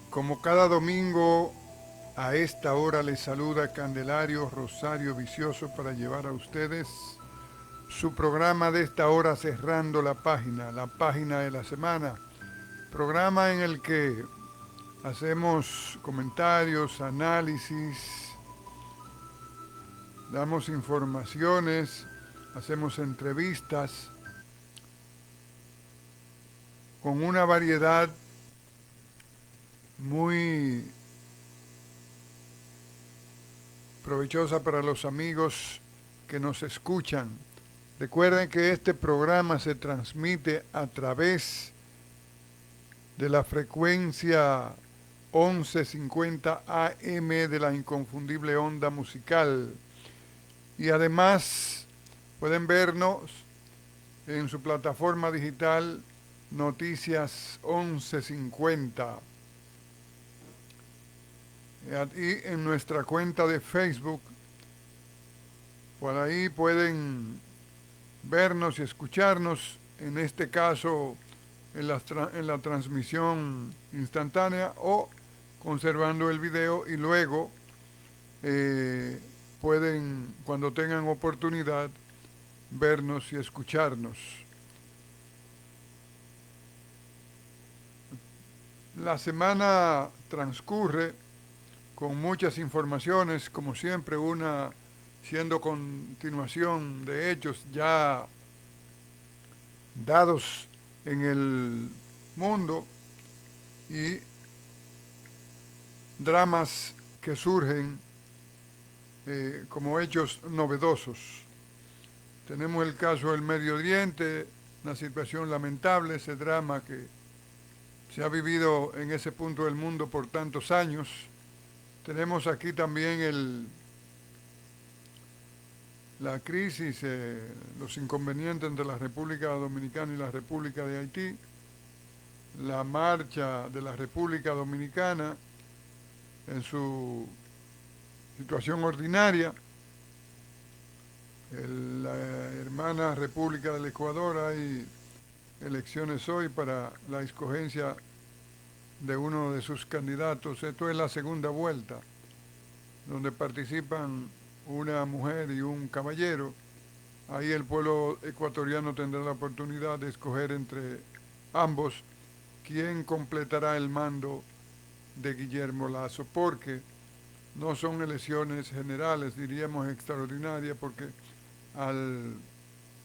Como cada domingo, a esta hora les saluda Candelario Rosario Vicioso para llevar a ustedes su programa de esta hora cerrando la página de la semana, programa en el que hacemos comentarios, análisis, damos informaciones, hacemos entrevistas con una variedad muy provechosa para los amigos que nos escuchan. Recuerden que este programa se transmite a través de la frecuencia 1150 AM de la inconfundible onda musical. Y además pueden vernos en su plataforma digital Noticias 1150. Y en nuestra cuenta de Facebook, por ahí pueden vernos y escucharnos, en este caso en la transmisión instantánea o conservando el video y luego eh, pueden, cuando tengan oportunidad, vernos y escucharnos. La semana transcurre con muchas informaciones, como siempre, una siendo continuación de hechos ya dados en el mundo y dramas que surgen como hechos novedosos. Tenemos el caso del Medio Oriente, una situación lamentable, ese drama que se ha vivido en ese punto del mundo por tantos años. Tenemos aquí también la crisis, los inconvenientes entre la República Dominicana y la República de Haití, la marcha de la República Dominicana en su situación ordinaria, la hermana República del Ecuador, hay elecciones hoy para la escogencia de uno de sus candidatos. Esto es la segunda vuelta, donde participan una mujer y un caballero. Ahí el pueblo ecuatoriano tendrá la oportunidad de escoger entre ambos quién completará el mando de Guillermo Lasso, porque no son elecciones generales, diríamos extraordinarias, porque al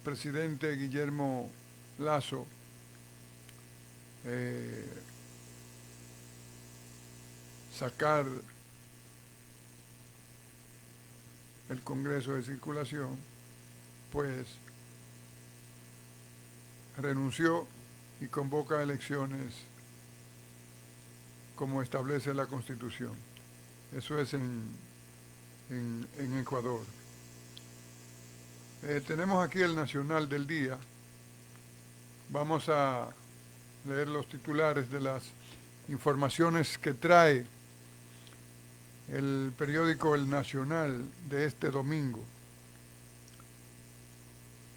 presidente Guillermo Lasso eh, sacar el Congreso de circulación, pues renunció y convoca elecciones como establece la Constitución. Eso es en Ecuador. Tenemos aquí el Nacional del Día. Vamos a leer los titulares de las informaciones que trae el periódico El Nacional de este domingo.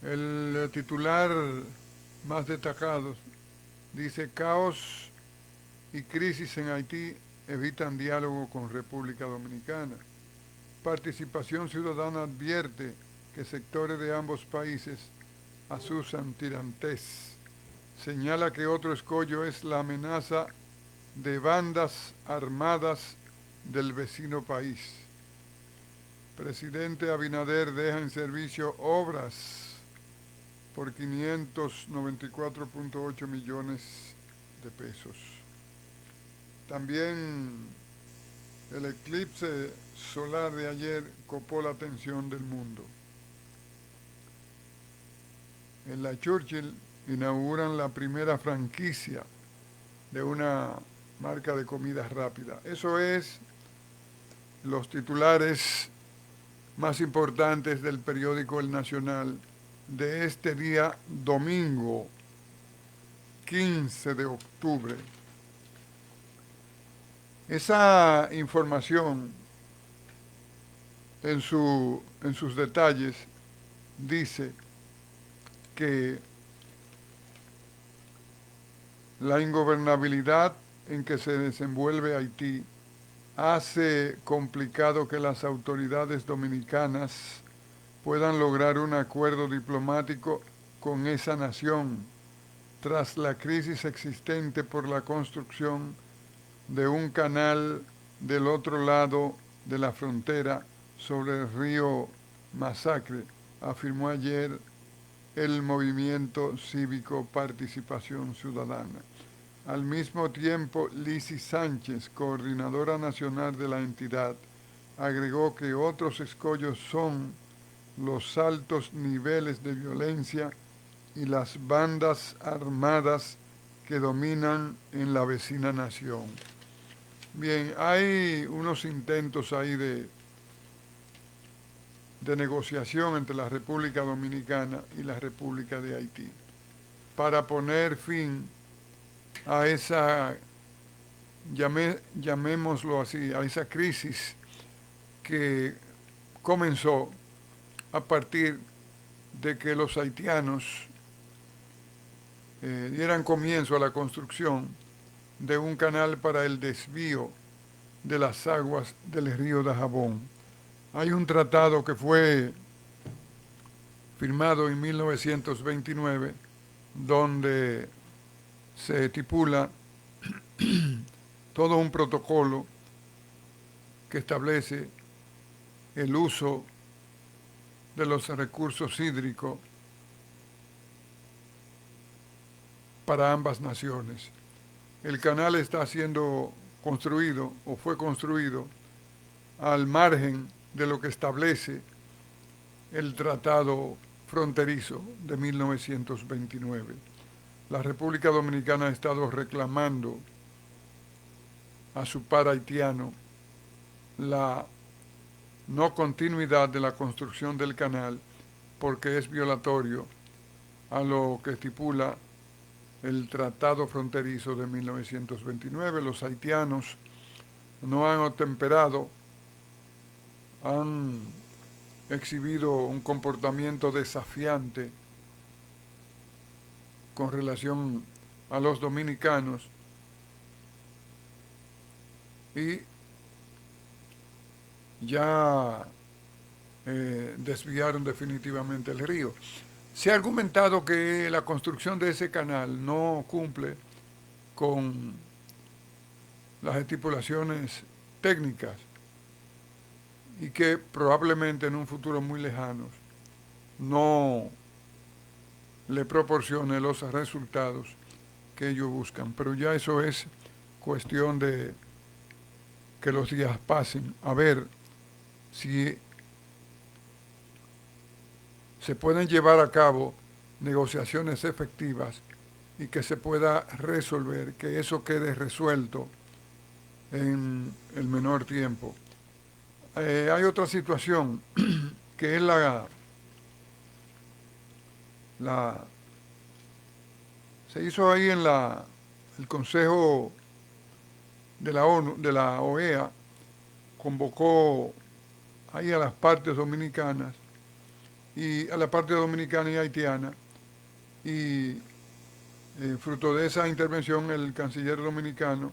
El titular más destacado dice: caos y crisis en Haití evitan diálogo con República Dominicana. Participación Ciudadana advierte que sectores de ambos países asusan tirantes. Señala que otro escollo es la amenaza de bandas armadas del vecino país. Presidente Abinader deja en servicio obras por 594.8 millones de pesos. También el eclipse solar de ayer copó la atención del mundo. En la Churchill inauguran la primera franquicia de una marca de comida rápida. Eso es los titulares más importantes del periódico El Nacional de este día domingo 15 de octubre. Esa información en sus detalles dice que la ingobernabilidad en que se desenvuelve Haití hace complicado que las autoridades dominicanas puedan lograr un acuerdo diplomático con esa nación tras la crisis existente por la construcción de un canal del otro lado de la frontera sobre el río Masacre, afirmó ayer el movimiento cívico Participación Ciudadana. Al mismo tiempo, Lizzy Sánchez, coordinadora nacional de la entidad, agregó que otros escollos son los altos niveles de violencia y las bandas armadas que dominan en la vecina nación. Bien, hay unos intentos ahí de negociación entre la República Dominicana y la República de Haití para poner fin a esa, llamémoslo así, a esa crisis que comenzó a partir de que los haitianos dieran comienzo a la construcción de un canal para el desvío de las aguas del río Dajabón. Hay un tratado que fue firmado en 1929 donde se estipula todo un protocolo que establece el uso de los recursos hídricos para ambas naciones. El canal está siendo construido o fue construido al margen de lo que establece el Tratado Fronterizo de 1929. La República Dominicana ha estado reclamando a su par haitiano la no continuidad de la construcción del canal porque es violatorio a lo que estipula el Tratado Fronterizo de 1929. Los haitianos no han atemperado, han exhibido un comportamiento desafiante con relación a los dominicanos y ya desviaron definitivamente el río. Se ha argumentado que la construcción de ese canal no cumple con las estipulaciones técnicas y que probablemente en un futuro muy lejano no le proporcione los resultados que ellos buscan. Pero ya eso es cuestión de que los días pasen, a ver si se pueden llevar a cabo negociaciones efectivas y que se pueda resolver, que eso quede resuelto en el menor tiempo. Hay otra situación que es se hizo ahí en el Consejo de la ONU, de la OEA, convocó ahí a las partes dominicanas y a la parte dominicana y haitiana y fruto de esa intervención el canciller dominicano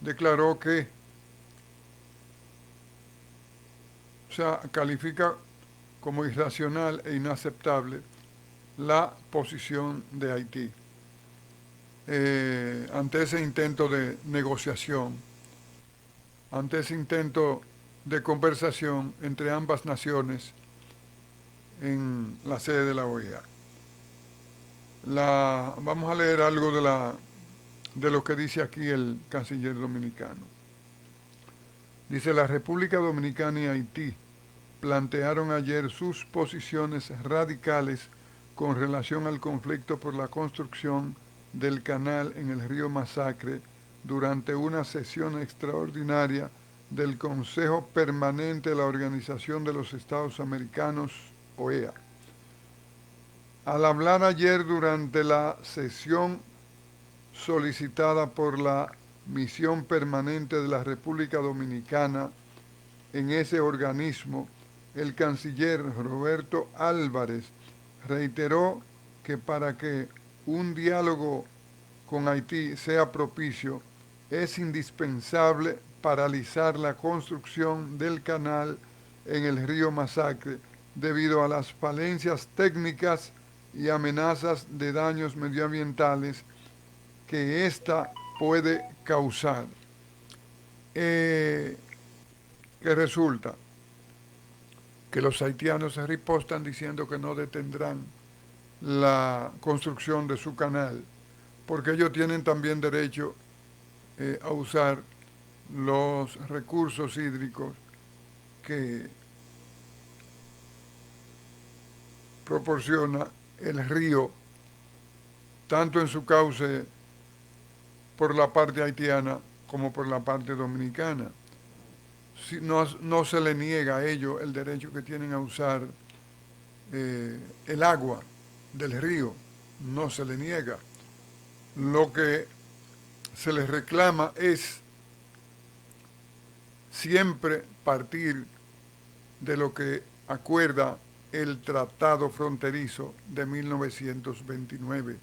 declaró que, o sea, califica como irracional e inaceptable la posición de Haití ante ese intento de negociación, ante ese intento de conversación entre ambas naciones en la sede de la OEA. Vamos a leer algo de lo que dice aquí el canciller dominicano. Dice: la República Dominicana y Haití plantearon ayer sus posiciones radicales con relación al conflicto por la construcción del canal en el río Masacre durante una sesión extraordinaria del Consejo Permanente de la Organización de los Estados Americanos, OEA. Al hablar ayer durante la sesión solicitada por la Misión Permanente de la República Dominicana en ese organismo, el canciller Roberto Álvarez reiteró que para que un diálogo con Haití sea propicio, es indispensable paralizar la construcción del canal en el río Masacre debido a las falencias técnicas y amenazas de daños medioambientales que ésta puede causar. ¿Qué resulta? Que los haitianos se ripostan diciendo que no detendrán la construcción de su canal, porque ellos tienen también derecho a usar los recursos hídricos que proporciona el río, tanto en su cauce por la parte haitiana como por la parte dominicana. Si no se le niega a ellos el derecho que tienen a usar el agua del río, no se le niega. Lo que se les reclama es siempre partir de lo que acuerda el Tratado Fronterizo de 1929,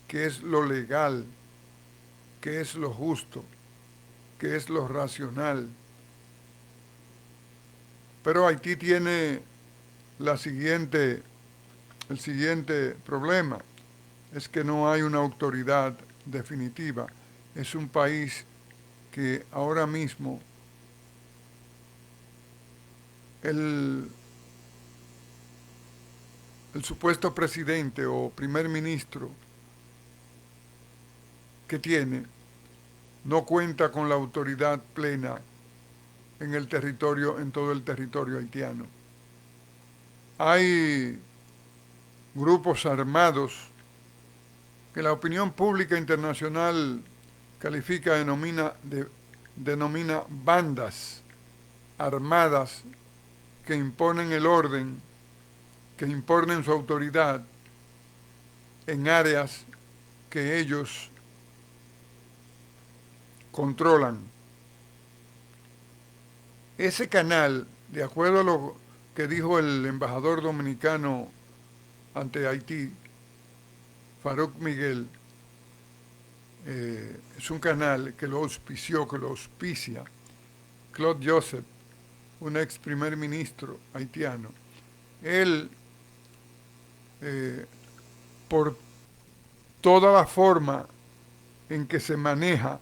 que es lo legal, que es lo justo, que es lo racional. Pero Haití tiene el siguiente problema, es que no hay una autoridad definitiva. Es un país que ahora mismo el supuesto presidente o primer ministro que tiene no cuenta con la autoridad plena en el territorio, en todo el territorio haitiano. Hay grupos armados que la opinión pública internacional califica, denomina bandas armadas que imponen el orden, que imponen su autoridad en áreas que ellos controlan. Ese canal, de acuerdo a lo que dijo el embajador dominicano ante Haití, Farouk Miguel, es un canal que lo auspició, que lo auspicia Claude Joseph, un ex primer ministro haitiano. Él, por toda la forma en que se maneja,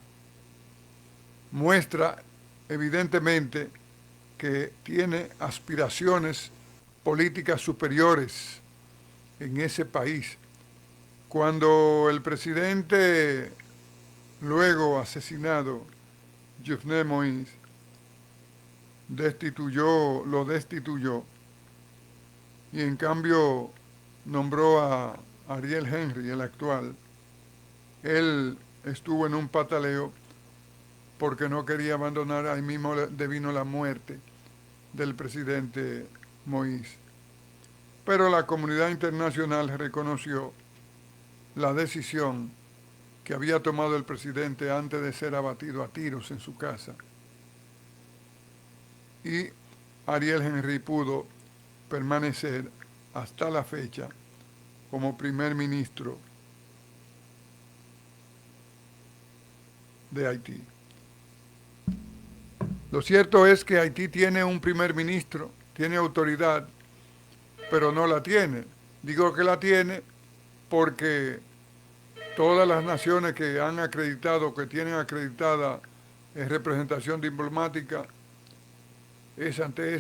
muestra evidentemente que tiene aspiraciones políticas superiores en ese país. Cuando el presidente, luego asesinado, Jovenel Moïse, lo destituyó y en cambio nombró a Ariel Henry, el actual. Él estuvo en un pataleo porque no quería abandonar, ahí mismo devino la muerte del presidente Moïse. Pero la comunidad internacional reconoció la decisión que había tomado el presidente antes de ser abatido a tiros en su casa. Y Ariel Henry pudo permanecer hasta la fecha como primer ministro de Haití. Lo cierto es que Haití tiene un primer ministro, tiene autoridad, pero no la tiene. Digo que la tiene porque todas las naciones que han acreditado, que tienen acreditada representación diplomática, es ante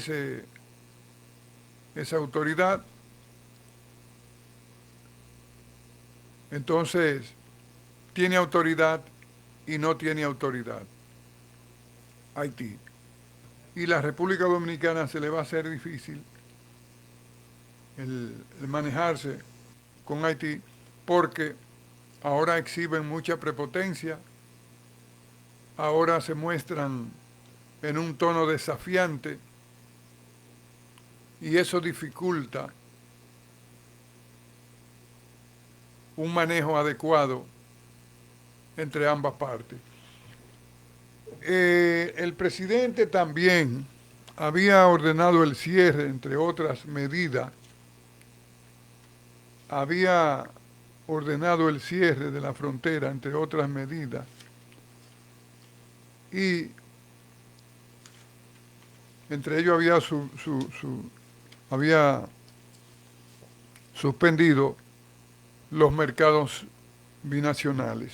esa autoridad. Entonces, tiene autoridad y no tiene autoridad Haití. Y la República Dominicana se le va a hacer difícil el manejarse con Haití porque ahora exhiben mucha prepotencia, ahora se muestran en un tono desafiante y eso dificulta un manejo adecuado entre ambas partes. El presidente también había ordenado el cierre, entre otras medidas, había ordenado el cierre de la frontera, entre otras medidas, y entre ellos había suspendido los mercados binacionales.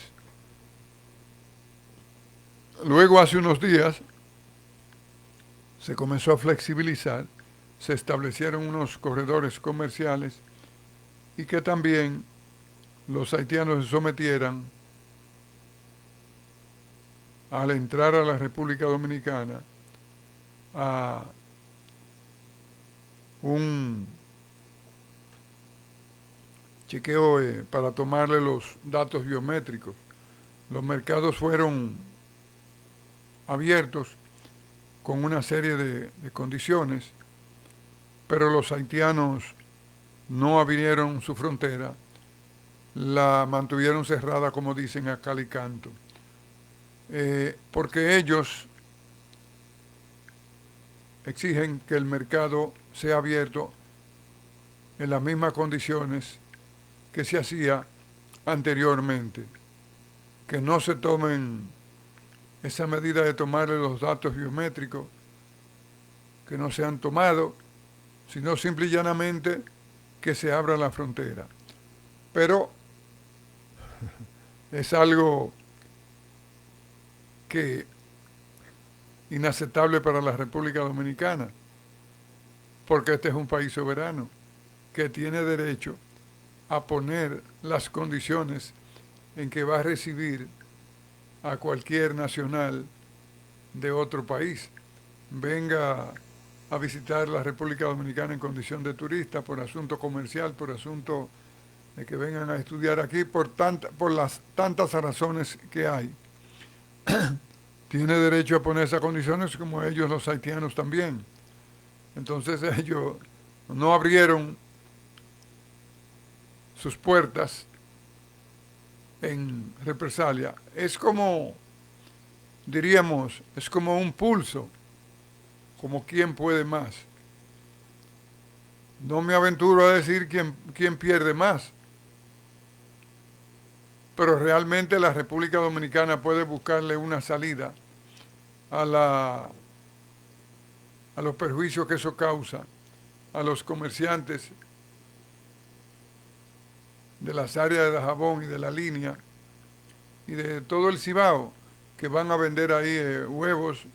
Luego, hace unos días, se comenzó a flexibilizar, se establecieron unos corredores comerciales y que también los haitianos se sometieran al entrar a la República Dominicana a un chequeo para tomarle los datos biométricos. Los mercados fueron abiertos con una serie de condiciones, pero los haitianos no abrieron su frontera, la mantuvieron cerrada, como dicen a cal y canto, porque ellos exigen que el mercado sea abierto en las mismas condiciones que se hacía anteriormente, que no se tomen esa medida de tomarle los datos biométricos, que no se han tomado, sino simple y llanamente que se abra la frontera. Pero es algo que inaceptable para la República Dominicana, porque este es un país soberano que tiene derecho a poner las condiciones en que va a recibir a cualquier nacional de otro país. Venga a visitar la República Dominicana en condición de turista, por asunto comercial, por asunto de que vengan a estudiar aquí, por las tantas razones que hay. Tiene derecho a poner esas condiciones como ellos los haitianos también. Entonces ellos no abrieron sus puertas en represalia. Es como, diríamos, es como un pulso, como quién puede más. No me aventuro a decir quién pierde más, pero realmente la República Dominicana puede buscarle una salida a los perjuicios que eso causa a los comerciantes de las áreas de Dajabón y de la línea y de todo el Cibao, que van a vender ahí huevos,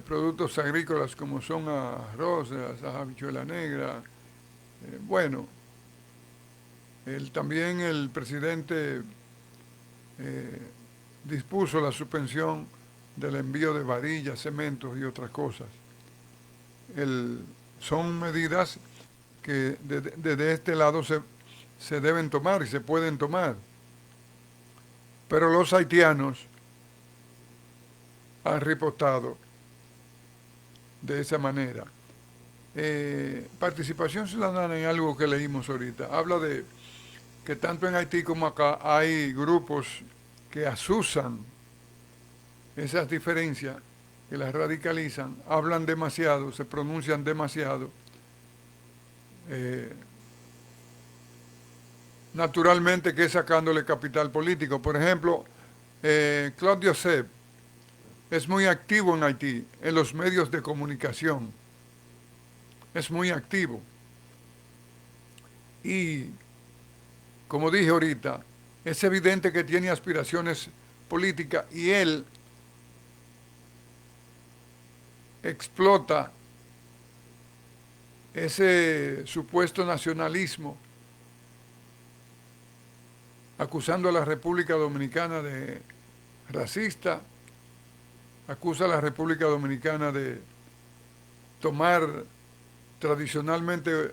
productos agrícolas como son arroz, habichuela negra. Bueno, también el presidente dispuso la suspensión del envío de varillas, cementos y otras cosas. Son medidas que desde este lado se deben tomar y se pueden tomar. Pero los haitianos han ripostado de esa manera. Participación ciudadana en algo que leímos ahorita. Habla de que tanto en Haití como acá hay grupos que asusan esas diferencias, que las radicalizan, hablan demasiado, se pronuncian demasiado. Naturalmente que es sacándole capital político. Por ejemplo, Claude Joseph es muy activo en Haití, en los medios de comunicación. Es muy activo. Y, como dije ahorita, es evidente que tiene aspiraciones políticas y él explota ese supuesto nacionalismo acusando a la República Dominicana de racista, acusa a la República Dominicana de tomar tradicionalmente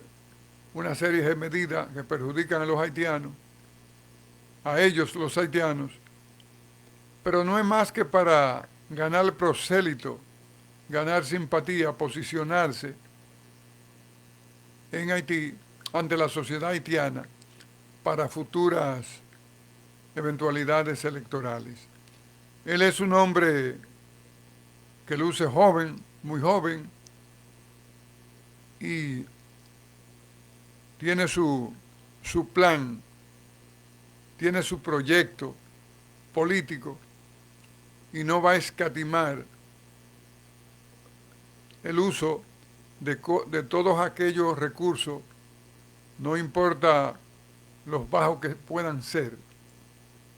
una serie de medidas que perjudican a los haitianos, a ellos los haitianos, pero no es más que para ganar prosélito, ganar simpatía, posicionarse en Haití ante la sociedad haitiana para futuras eventualidades electorales. Él es un hombre que luce joven, muy joven, y tiene su plan, tiene su proyecto político y no va a escatimar el uso de todos aquellos recursos, no importa los bajos que puedan ser,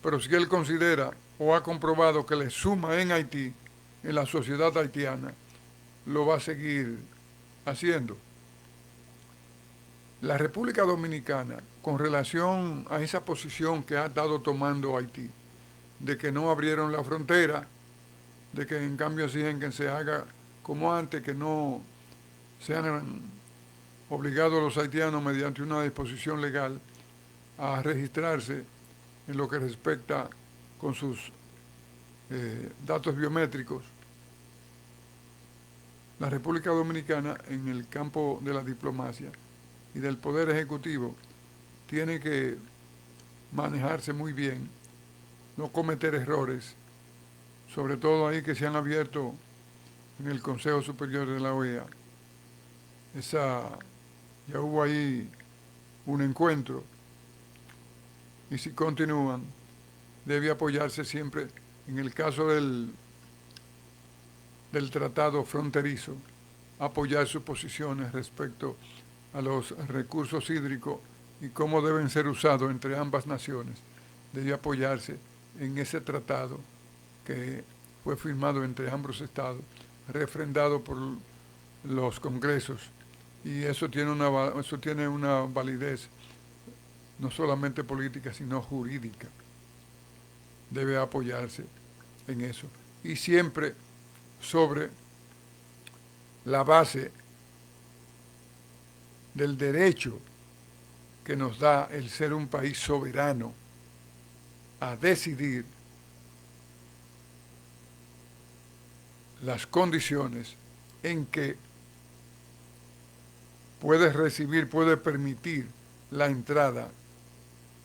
pero si él considera o ha comprobado que le suma en Haití, en la sociedad haitiana, lo va a seguir haciendo. La República Dominicana, con relación a esa posición que ha estado tomando Haití, de que no abrieron la frontera, de que en cambio exigen que se haga como antes, que no sean obligados los haitianos mediante una disposición legal a registrarse en lo que respecta con sus datos biométricos. La República Dominicana, en el campo de la diplomacia y del poder ejecutivo, tiene que manejarse muy bien, no cometer errores, sobre todo ahí que se han abierto en el Consejo Superior de la OEA. Ya hubo ahí un encuentro, y si continúan, debe apoyarse siempre, en el caso del tratado fronterizo, apoyar sus posiciones respecto a los recursos hídricos y cómo deben ser usados entre ambas naciones. Debe apoyarse en ese tratado que fue firmado entre ambos estados, refrendado por los congresos, y eso tiene una validez no solamente política, sino jurídica. Debe apoyarse en eso. Y siempre sobre la base del derecho que nos da el ser un país soberano a decidir las condiciones en que puede recibir, puede permitir la entrada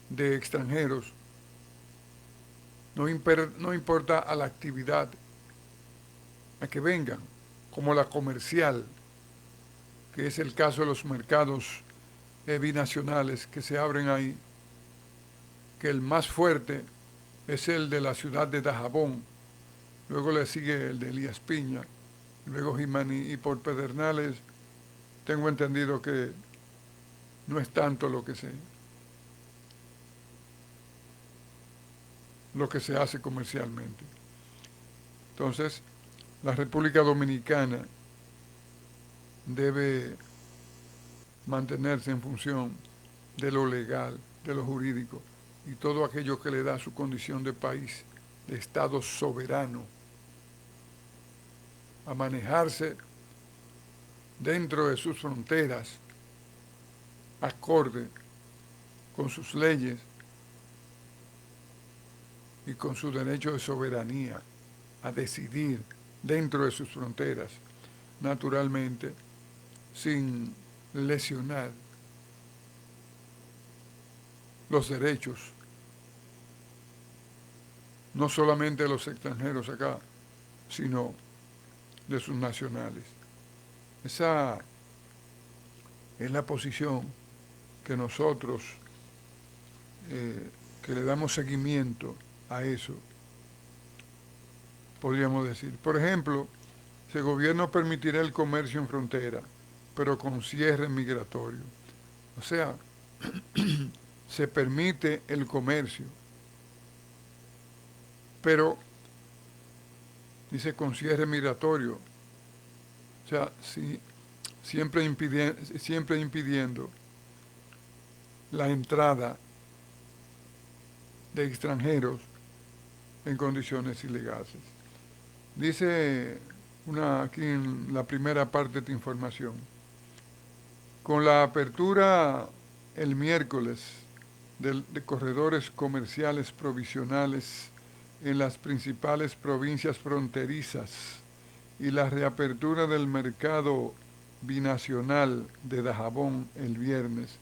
de extranjeros, no importa a la actividad a que vengan, como la comercial, que es el caso de los mercados binacionales que se abren ahí, que el más fuerte es el de la ciudad de Dajabón, luego le sigue el de Elías Piña, luego Jimaní, y por Pedernales tengo entendido que no es tanto lo que se hace comercialmente. Entonces, la República Dominicana debe mantenerse en función de lo legal, de lo jurídico y todo aquello que le da su condición de país, de Estado soberano, a manejarse dentro de sus fronteras, acorde con sus leyes y con su derecho de soberanía a decidir dentro de sus fronteras, naturalmente, sin lesionar los derechos, no solamente de los extranjeros acá, sino de sus nacionales. Esa es la posición que nosotros, que le damos seguimiento a eso, podríamos decir. Por ejemplo, si el gobierno permitirá el comercio en frontera, pero con cierre migratorio. O sea, se permite el comercio, pero dice con cierre migratorio. O sea, siempre impidiendo la entrada de extranjeros en condiciones ilegales. Dice aquí en la primera parte de tu información, con la apertura el miércoles de corredores comerciales provisionales en las principales provincias fronterizas y la reapertura del mercado binacional de Dajabón el viernes,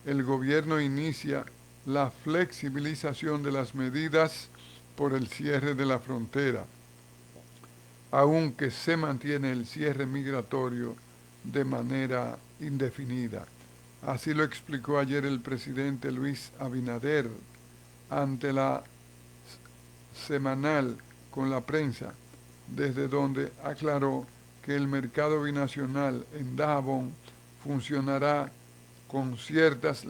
el gobierno inicia la flexibilización de las medidas por el cierre de la frontera, aunque se mantiene el cierre migratorio de manera indefinida. Así lo explicó ayer el presidente Luis Abinader ante la semanal con la prensa, desde donde aclaró que el mercado binacional en Dajabón funcionará con ciertas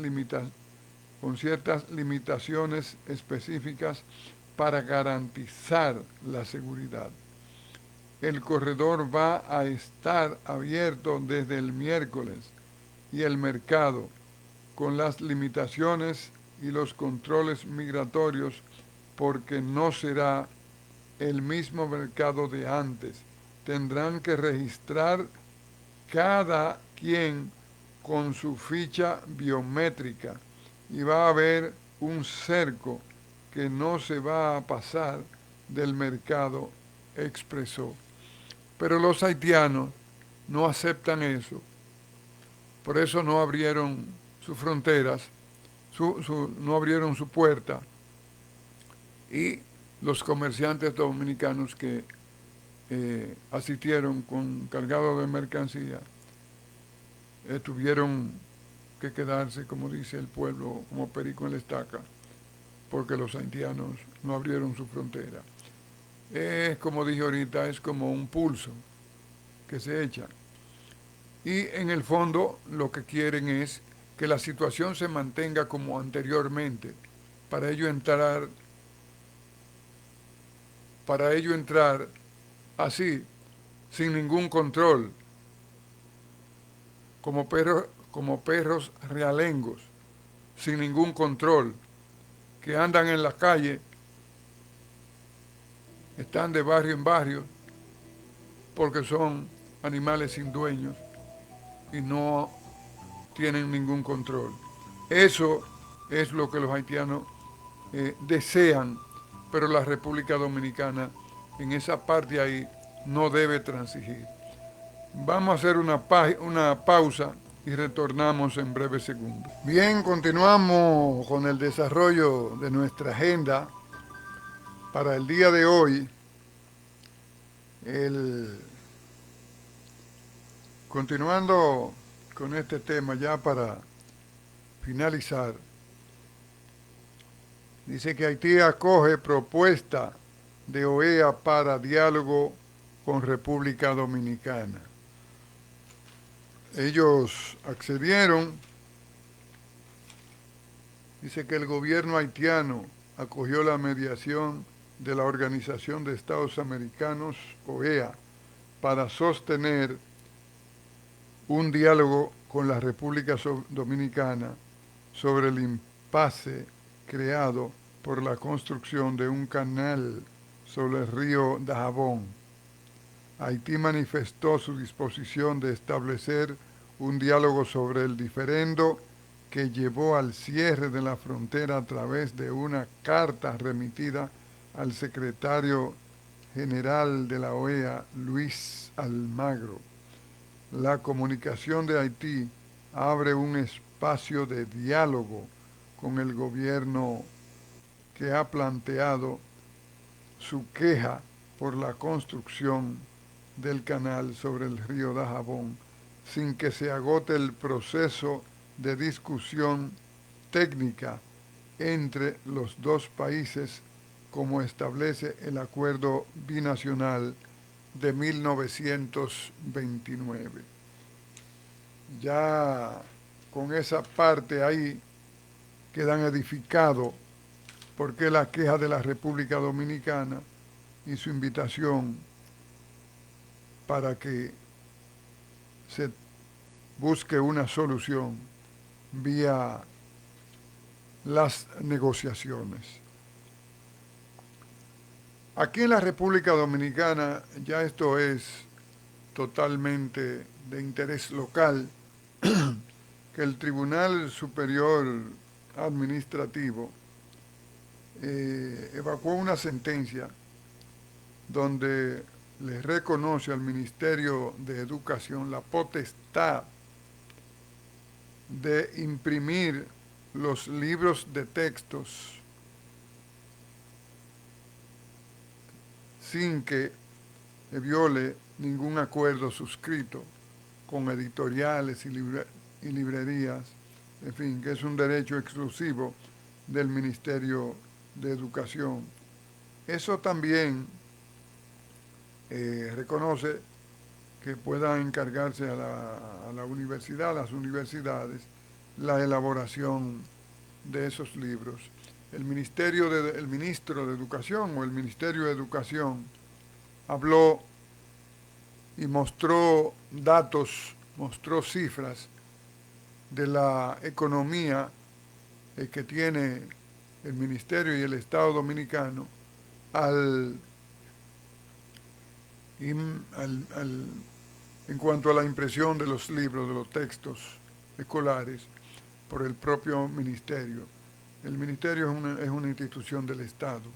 limitaciones específicas para garantizar la seguridad. El corredor va a estar abierto desde el miércoles y el mercado, con las limitaciones y los controles migratorios, porque no será el mismo mercado de antes. Tendrán que registrar cada quien con su ficha biométrica y va a haber un cerco que no se va a pasar del mercado, expresó. Pero los haitianos no aceptan eso. Por eso no abrieron sus fronteras, no abrieron su puerta. Y los comerciantes dominicanos que asistieron con cargado de mercancía tuvieron que quedarse, como dice el pueblo, como perico en la estaca, porque los haitianos no abrieron su frontera. Es, como dije ahorita, es como un pulso que se echa. Y en el fondo lo que quieren es que la situación se mantenga como anteriormente, para ello entrar así, sin ningún control, como perros realengos, sin ningún control, que andan en la calle, están de barrio en barrio, porque son animales sin dueños y no tienen ningún control. Eso es lo que los haitianos desean, pero la República Dominicana en esa parte ahí no debe transigir. Vamos a hacer una pausa y retornamos en breves segundos. Bien, continuamos con el desarrollo de nuestra agenda para el día de hoy. Continuando con este tema ya para finalizar, dice que Haití acoge propuesta de OEA para diálogo con República Dominicana. Ellos accedieron. Dice que el gobierno haitiano acogió la mediación de la Organización de Estados Americanos, OEA, para sostener un diálogo con la República Dominicana sobre el impasse creado por la construcción de un canal sobre el río Dajabón. Haití manifestó su disposición de establecer un diálogo sobre el diferendo que llevó al cierre de la frontera a través de una carta remitida al secretario general de la OEA, Luis Almagro. La comunicación de Haití abre un espacio de diálogo con el gobierno que ha planteado su queja por la construcción del canal sobre el río Dajabón, sin que se agote el proceso de discusión técnica entre los dos países, como establece el acuerdo binacional de 1929. Ya con esa parte ahí quedan edificados porque la queja de la República Dominicana y su invitación para que se busque una solución vía las negociaciones. Aquí en la República Dominicana ya esto es totalmente de interés local, que el Tribunal Superior Administrativo evacuó una sentencia donde le reconoce al Ministerio de Educación la potestad de imprimir los libros de textos sin que viole ningún acuerdo suscrito con editoriales y librerías, en fin, que es un derecho exclusivo del Ministerio de Educación. Eso también reconoce que pueda encargarse a la universidad, a las universidades, la elaboración de esos libros. El ministro de Educación o el Ministerio de Educación habló y mostró datos, mostró cifras de la economía que tiene el Ministerio y el Estado Dominicano al, en cuanto a la impresión de los libros, de los textos escolares por el propio Ministerio. El Ministerio es una institución del Estado,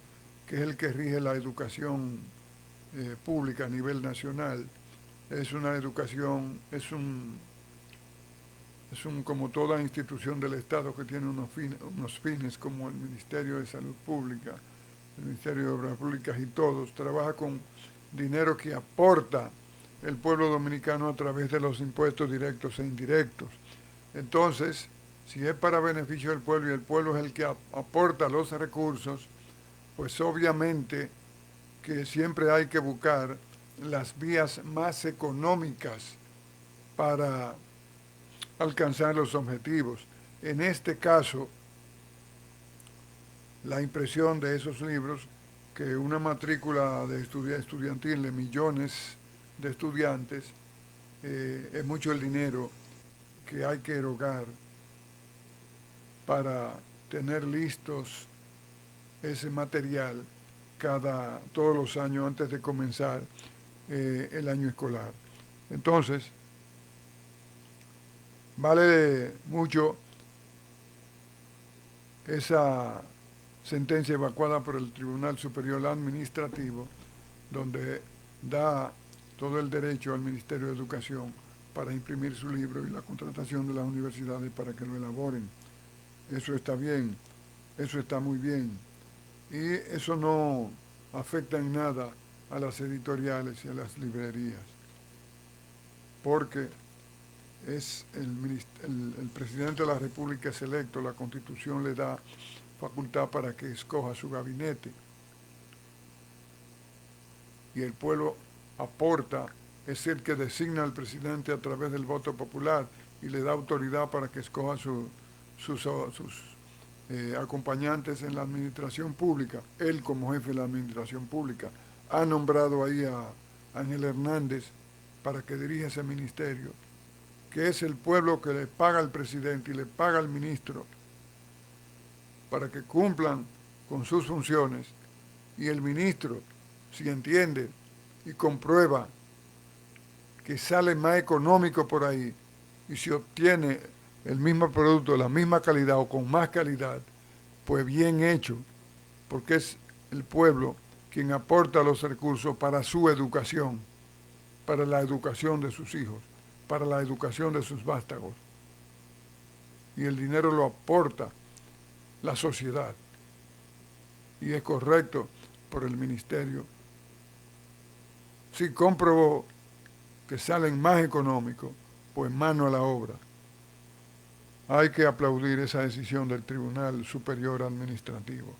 que es el que rige la educación pública a nivel nacional. Es una educación, como toda institución del Estado que tiene unos fines como el Ministerio de Salud Pública, el Ministerio de Obras Públicas y todos, trabaja con dinero que aporta el pueblo dominicano a través de los impuestos directos e indirectos. Entonces, si es para beneficio del pueblo y el pueblo es el que aporta los recursos, pues obviamente que siempre hay que buscar las vías más económicas para alcanzar los objetivos. En este caso, la impresión de esos libros, que una matrícula de estudiantil de millones de estudiantes, es mucho el dinero que hay que erogar para tener listos ese material todos los años antes de comenzar el año escolar. Entonces, vale mucho esa sentencia evacuada por el Tribunal Superior Administrativo, donde da todo el derecho al Ministerio de Educación para imprimir su libro y la contratación de las universidades para que lo elaboren. Eso está bien, eso está muy bien. Y eso no afecta en nada a las editoriales y a las librerías, porque es el presidente de la República es electo, la Constitución le da facultad para que escoja su gabinete y el pueblo aporta, es el que designa al presidente a través del voto popular y le da autoridad para que escoja sus acompañantes en la administración pública. Él, como jefe de la administración pública, ha nombrado ahí a Ángel Hernández para que dirija ese ministerio, que es el pueblo que le paga al presidente y le paga al ministro para que cumplan con sus funciones, y el ministro, si entiende y comprueba que sale más económico por ahí y se obtiene el mismo producto de la misma calidad o con más calidad, pues bien hecho, porque es el pueblo quien aporta los recursos para su educación, para la educación de sus hijos, para la educación de sus vástagos. Y el dinero lo aporta la sociedad. Y es correcto por el ministerio. Si comprobó que salen más económicos, pues mano a la obra. Hay que aplaudir esa decisión del Tribunal Superior Administrativo.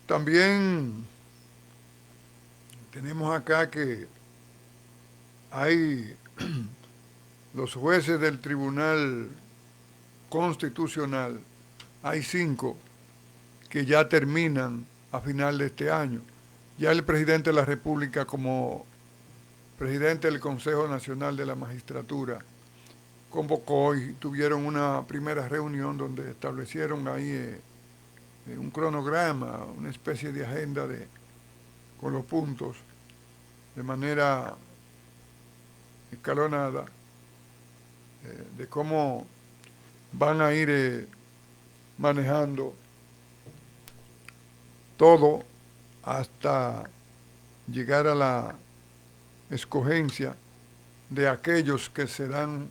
También tenemos acá que hay los jueces del Tribunal Constitucional, hay 5 que ya terminan a final de este año. Ya el presidente de la República, como presidente del Consejo Nacional de la Magistratura, convocó y tuvieron una primera reunión donde establecieron ahí un cronograma, una especie de agenda con los puntos de manera escalonada, de cómo van a ir manejando todo hasta llegar a la escogencia de aquellos que serán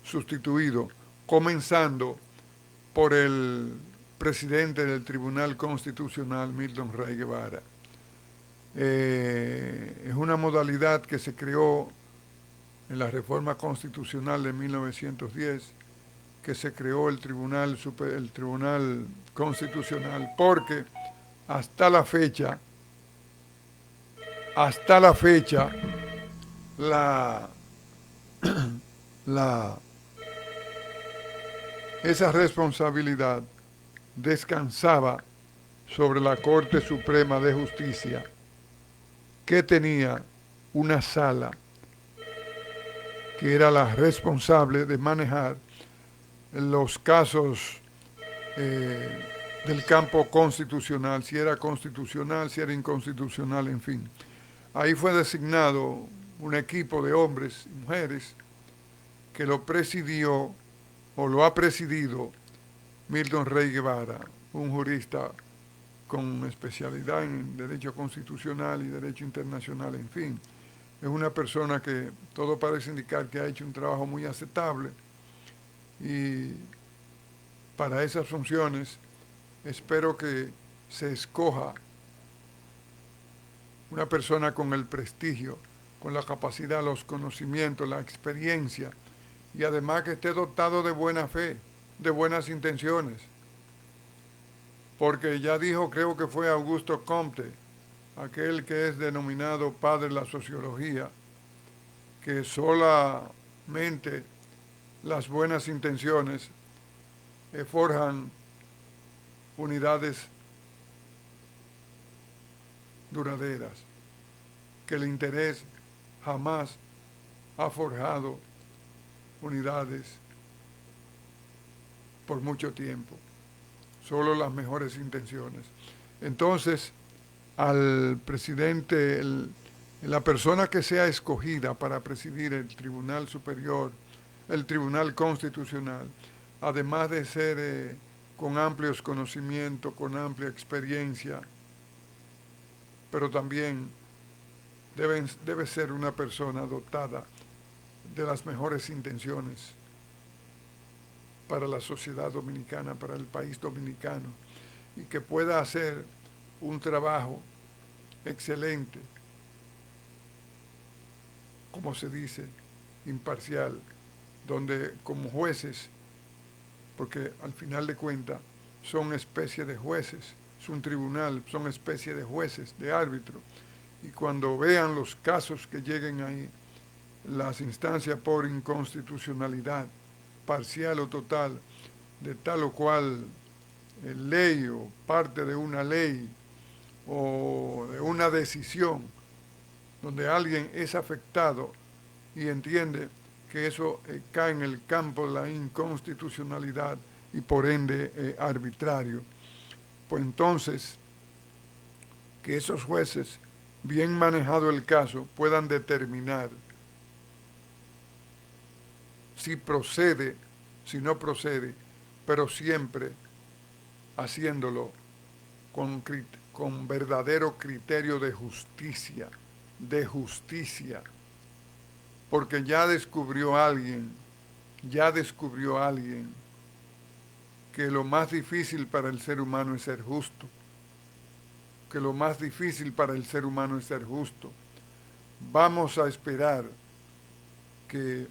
sustituidos, comenzando por el presidente del Tribunal Constitucional, Milton Rey Guevara. Es una modalidad que se creó en la reforma constitucional de 1910, que se creó el Tribunal Constitucional, porque hasta la fecha hasta la fecha la, la, esa responsabilidad descansaba sobre la Corte Suprema de Justicia, que tenía una sala que era la responsable de manejar los casos del campo constitucional, si era constitucional, si era inconstitucional, en fin. Ahí fue designado un equipo de hombres y mujeres que lo presidió o lo ha presidido Milton Rey Guevara, un jurista con especialidad en derecho constitucional y derecho internacional, en fin. Es una persona que todo parece indicar que ha hecho un trabajo muy aceptable y para esas funciones espero que se escoja una persona con el prestigio, con la capacidad, los conocimientos, la experiencia y además que esté dotado de buena fe, de buenas intenciones. Porque ya dijo, creo que fue Augusto Comte, aquel que es denominado padre de la sociología, que solamente las buenas intenciones forjan unidades duraderas, que el interés jamás ha forjado unidades por mucho tiempo, solo las mejores intenciones. Entonces, al presidente, la persona que sea escogida para presidir el Tribunal Superior, el Tribunal Constitucional, además de ser con amplios conocimientos, con amplia experiencia, pero también debe ser una persona dotada de las mejores intenciones para la sociedad dominicana, para el país dominicano, y que pueda hacer un trabajo excelente, como se dice, imparcial, donde como jueces, porque al final de cuentas son especie de jueces, es un tribunal, son especie de jueces, de árbitros, y cuando vean los casos que lleguen ahí, las instancias por inconstitucionalidad, parcial o total, de tal o cual ley o parte de una ley o de una decisión, donde alguien es afectado y entiende que eso cae en el campo de la inconstitucionalidad y por ende arbitrario, pues entonces que esos jueces, bien manejado el caso, puedan determinar si procede, si no procede, pero siempre haciéndolo con verdadero criterio de justicia, porque ya descubrió alguien que lo más difícil para el ser humano es ser justo, que lo más difícil para el ser humano es ser justo. Vamos a esperar que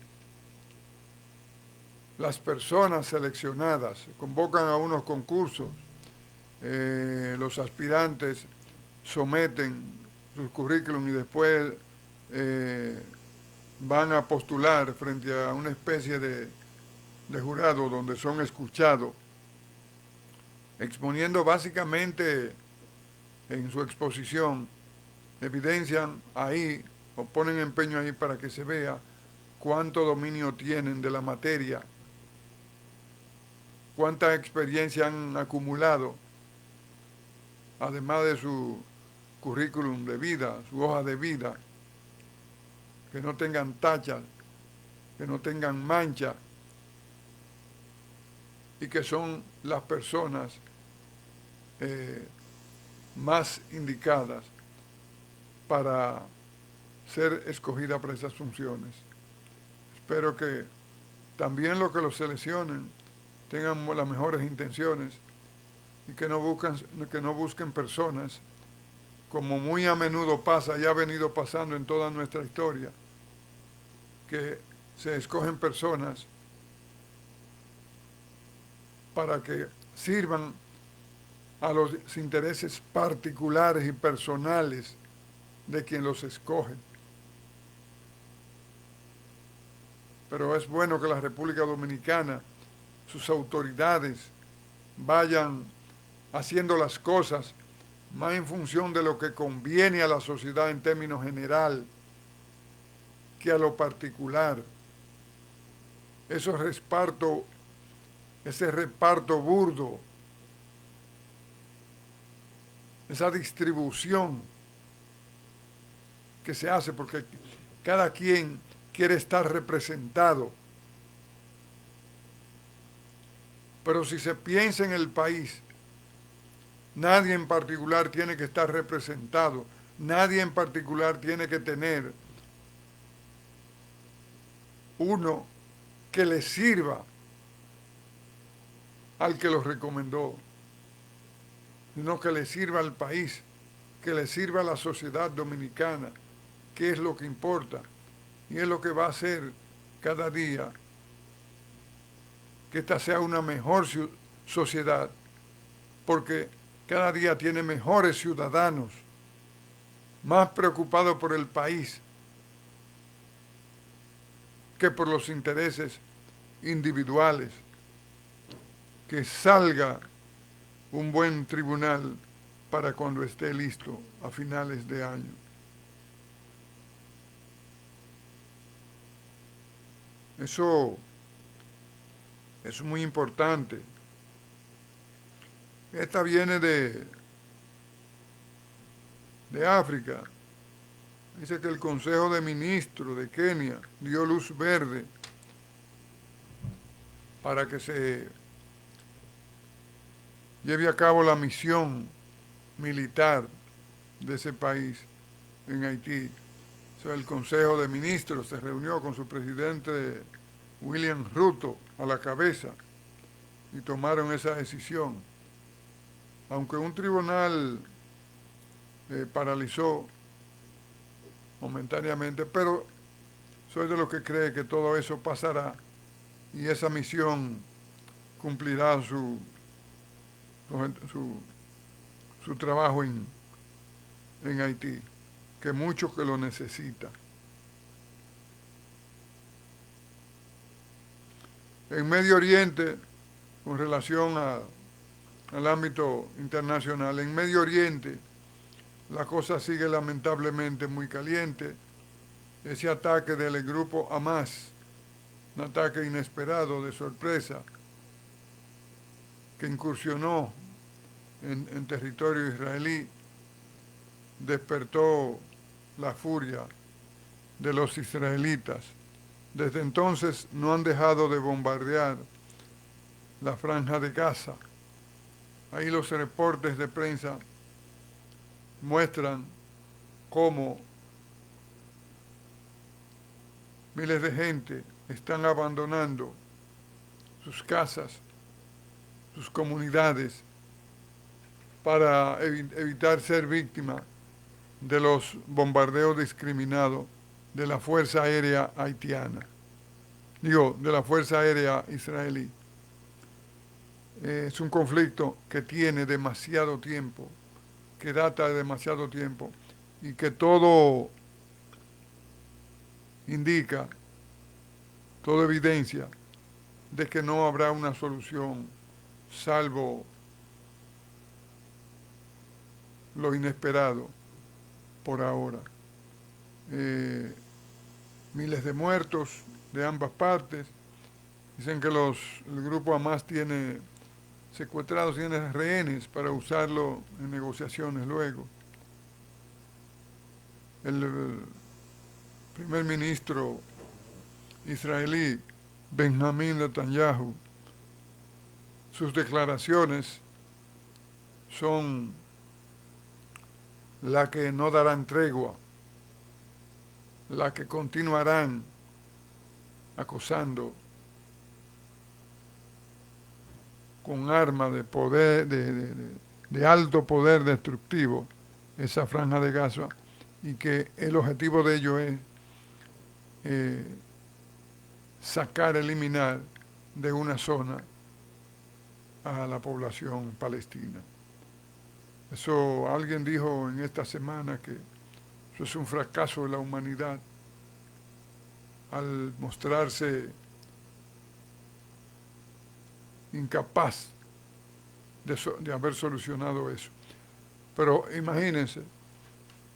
las personas seleccionadas convocan a unos concursos, los aspirantes someten sus currículum y después van a postular frente a una especie de jurado donde son escuchados, exponiendo básicamente en su exposición, evidencian ahí o ponen empeño ahí para que se vea cuánto dominio tienen de la materia, cuánta experiencia han acumulado, además de su currículum de vida, su hoja de vida, que no tengan tachas, que no tengan mancha, y que son las personas más indicadas para ser escogidas para esas funciones. Espero que también los que los seleccionen tengan las mejores intenciones y que no busquen personas, como muy a menudo pasa y ha venido pasando en toda nuestra historia, que se escogen personas para que sirvan a los intereses particulares y personales de quien los escoge. Pero es bueno que la República Dominicana, sus autoridades, vayan haciendo las cosas más en función de lo que conviene a la sociedad en términos general que a lo particular. Ese reparto burdo, esa distribución que se hace porque cada quien quiere estar representado. Pero si se piensa en el país, nadie en particular tiene que estar representado, nadie en particular tiene que tener uno que le sirva al que lo recomendó, sino que le sirva al país, que le sirva a la sociedad dominicana, que es lo que importa y es lo que va a hacer cada día que esta sea una mejor sociedad, porque cada día tiene mejores ciudadanos, más preocupados por el país que por los intereses individuales. Que salga un buen tribunal para cuando esté listo a finales de año. Eso es muy importante. Esta viene de África. Dice que el Consejo de Ministros de Kenia dio luz verde para que se lleve a cabo la misión militar de ese país en Haití. O sea, el Consejo de Ministros se reunió con su presidente William Ruto a la cabeza y tomaron esa decisión. Aunque un tribunal paralizó momentáneamente, pero soy de los que cree que todo eso pasará y esa misión cumplirá su trabajo en Haití, que muchos que lo necesitan. En Medio Oriente, con relación al ámbito internacional, en Medio Oriente la cosa sigue lamentablemente muy caliente. Ese ataque del grupo Hamas, un ataque inesperado, de sorpresa, que incursionó en territorio israelí, despertó la furia de los israelitas. Desde entonces no han dejado de bombardear la franja de Gaza. Ahí los reportes de prensa muestran cómo miles de gente están abandonando sus casas, sus comunidades, para evitar ser víctima de los bombardeos discriminados de la Fuerza Aérea Haitiana, de la Fuerza Aérea Israelí. Es un conflicto que tiene demasiado tiempo, que data de demasiado tiempo y que todo indica, toda evidencia de que no habrá una solución salvo lo inesperado por ahora. Miles de muertos de ambas partes. Dicen que el grupo Hamas tiene secuestrados, tiene rehenes para usarlo en negociaciones luego. El primer ministro israelí, Benjamín Netanyahu, sus declaraciones son las que no darán tregua, las que continuarán acosando con armas de poder, de alto poder destructivo esa franja de Gaza, y que el objetivo de ello es eliminar de una zona a la población palestina. Eso alguien dijo en esta semana que Eso es un fracaso de la humanidad al mostrarse incapaz de haber solucionado eso. Pero imagínense,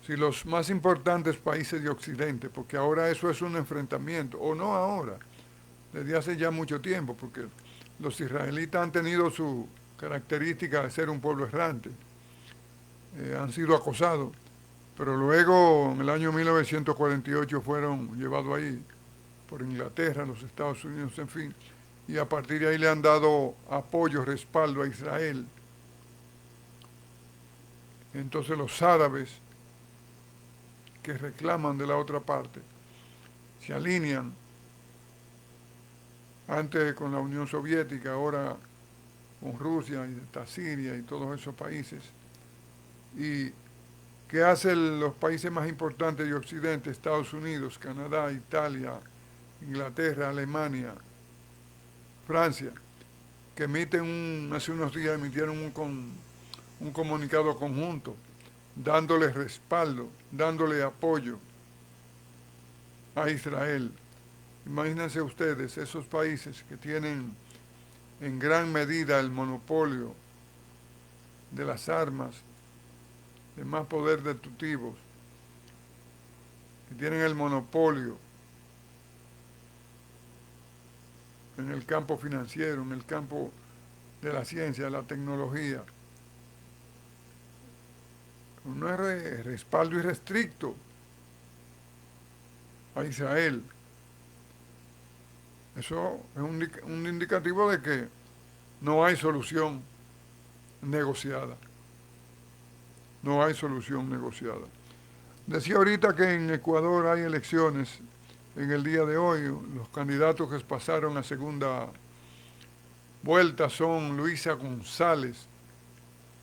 si los más importantes países de Occidente, porque ahora eso es un enfrentamiento, o no ahora, desde hace ya mucho tiempo, porque los israelitas han tenido su característica de ser un pueblo errante, han sido acosados, pero luego en el año 1948 fueron llevados ahí por Inglaterra, los Estados Unidos, en fin, y a partir de ahí le han dado apoyo, respaldo a Israel. Entonces los árabes que reclaman de la otra parte se alinean antes con la Unión Soviética, ahora con Rusia y está Siria y todos esos países. ¿Y qué hacen los países más importantes de Occidente? Estados Unidos, Canadá, Italia, Inglaterra, Alemania, Francia, que hace unos días emitieron un comunicado conjunto, dándole respaldo, dándole apoyo a Israel. Imagínense ustedes, esos países que tienen en gran medida el monopolio de las armas, de más poder destructivos, que tienen el monopolio en el campo financiero, en el campo de la ciencia, de la tecnología. No es respaldo irrestricto a Israel. Eso es un indicativo de que no hay solución negociada. No hay solución negociada. Decía ahorita que en Ecuador hay elecciones en el día de hoy. Los candidatos que pasaron a segunda vuelta son Luisa González,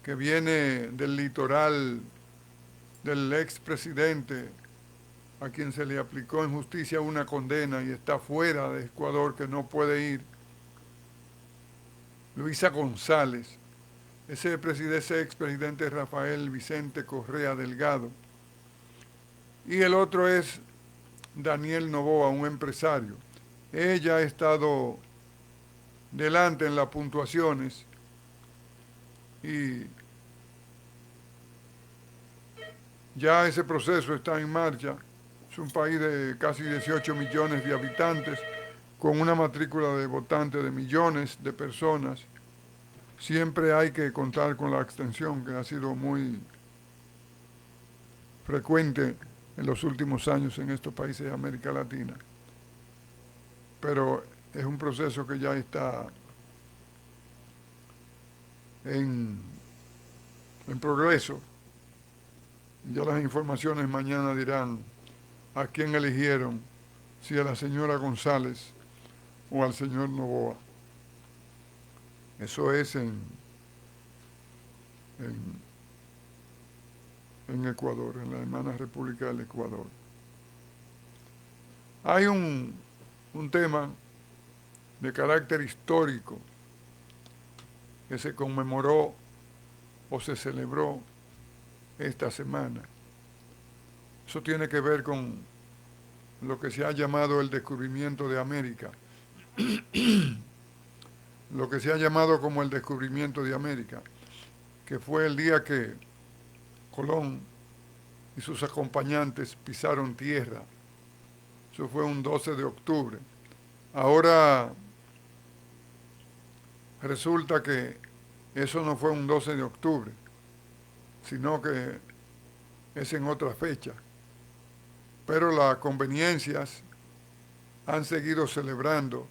que viene del litoral del expresidente, a quien se le aplicó en justicia una condena y está fuera de Ecuador, que no puede ir. Luisa González, ese expresidente Rafael Vicente Correa Delgado. Y el otro es Daniel Noboa, un empresario. Ella ha estado delante en las puntuaciones y ya ese proceso está en marcha. Es un país de casi 18 millones de habitantes, con una matrícula de votantes de millones de personas. Siempre hay que contar con la abstención, que ha sido muy frecuente en los últimos años en estos países de América Latina. Pero es un proceso que ya está en progreso. Ya las informaciones mañana dirán a quién eligieron, si a la señora González o al señor Noboa. Eso es en Ecuador, en la hermana República del Ecuador. Hay un tema de carácter histórico que se conmemoró o se celebró esta semana. Eso tiene que ver con lo que se ha llamado el descubrimiento de América. Lo que se ha llamado como el descubrimiento de América, que fue el día que Colón y sus acompañantes pisaron tierra. Eso fue un 12 de octubre. Ahora resulta que eso no fue un 12 de octubre, sino que es en otra fecha. Pero las conveniencias han seguido celebrando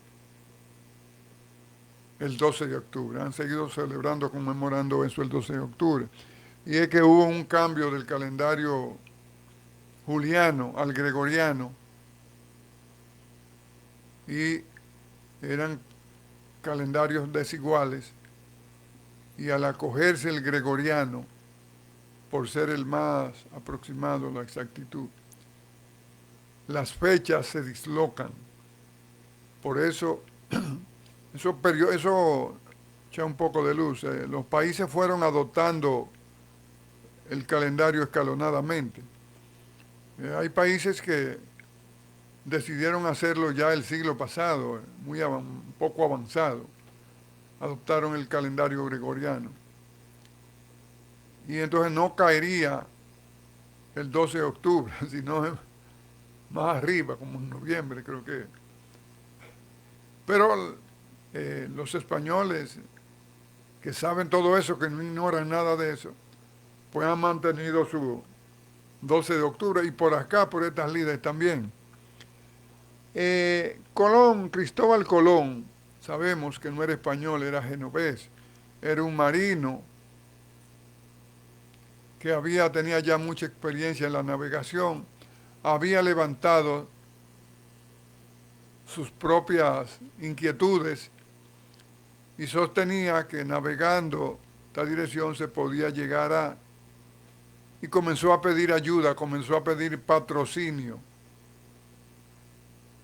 el 12 de octubre, han seguido celebrando, conmemorando eso el 12 de octubre. Y es que hubo un cambio del calendario juliano al gregoriano, y eran calendarios desiguales, y al acogerse el gregoriano, por ser el más aproximado a la exactitud, las fechas se dislocan. Por eso, eso echa un poco de luz. Los países fueron adoptando el calendario escalonadamente. Hay países que decidieron hacerlo ya el siglo pasado, un poco avanzado. Adoptaron el calendario gregoriano. Y entonces no caería el 12 de octubre, sino más arriba, como en noviembre creo que. Pero los españoles que saben todo eso, que no ignoran nada de eso, pues han mantenido su 12 de octubre y por acá, por estas líderes también. Colón, Cristóbal Colón, sabemos que no era español, era genovés, era un marino que tenía ya mucha experiencia en la navegación, había levantado sus propias inquietudes y sostenía que navegando esta dirección se podía llegar a... Y comenzó a pedir ayuda, comenzó a pedir patrocinio,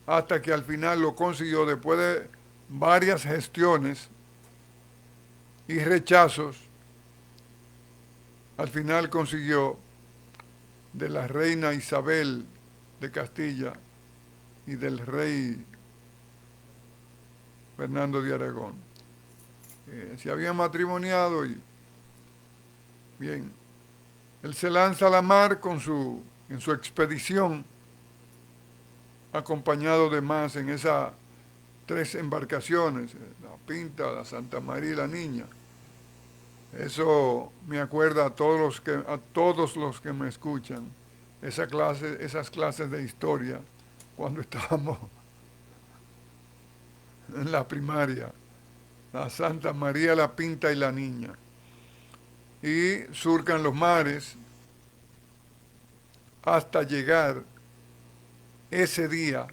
hasta que al final lo consiguió después de varias gestiones y rechazos. Al final consiguió de la reina Isabel de Castilla y del rey Fernando de Aragón. Se habían matrimoniado y bien, él se lanza a la mar en su expedición, acompañado de más en esas 3 embarcaciones, la Pinta, la Santa María y la Niña. Eso me acuerda a todos los que me escuchan, esas clases de historia, cuando estábamos en la primaria, la Santa María, la Pinta y la Niña. Y surcan los mares hasta llegar ese día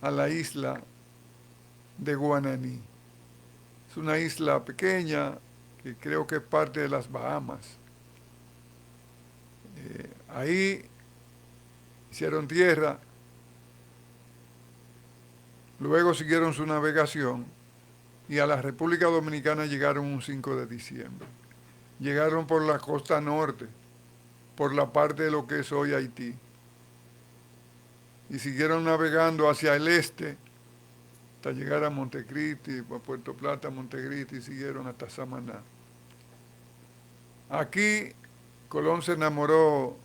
a la isla de Guananí. Es una isla pequeña que creo que es parte de las Bahamas. Ahí hicieron tierra, luego siguieron su navegación y a la República Dominicana llegaron un 5 de diciembre. Llegaron por la costa norte, por la parte de lo que es hoy Haití, y siguieron navegando hacia el este hasta llegar a Montecristi, a Puerto Plata, Montecristi, y siguieron hasta Samaná. Aquí Colón se enamoró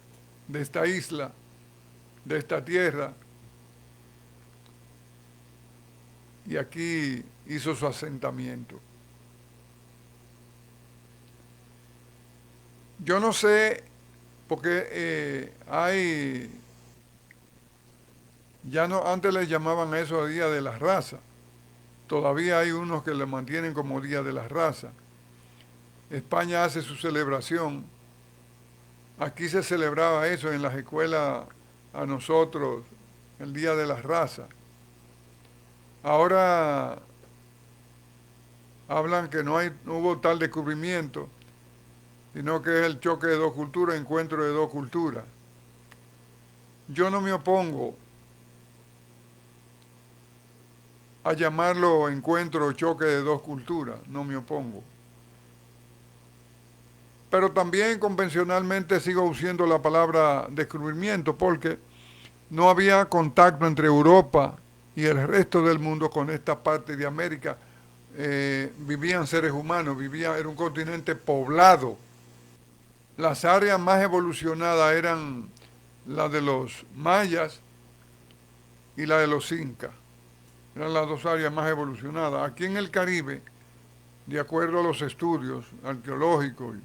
de esta isla, de esta tierra, y aquí hizo su asentamiento. Yo no sé, porque ya no, antes les llamaban a eso Día de la Raza, todavía hay unos que le mantienen como Día de la Raza. España hace su celebración, aquí se celebraba eso en las escuelas a nosotros, el Día de la Raza. Ahora hablan que no hubo tal descubrimiento, sino que es el choque de 2 culturas, encuentro de 2 culturas. Yo no me opongo a llamarlo encuentro o choque de 2 culturas, no me opongo. Pero también convencionalmente sigo usando la palabra descubrimiento porque no había contacto entre Europa y el resto del mundo con esta parte de América. Vivían seres humanos, era un continente poblado. Las áreas más evolucionadas eran la de los mayas y la de los incas. Eran las 2 áreas más evolucionadas. Aquí en el Caribe, de acuerdo a los estudios arqueológicos,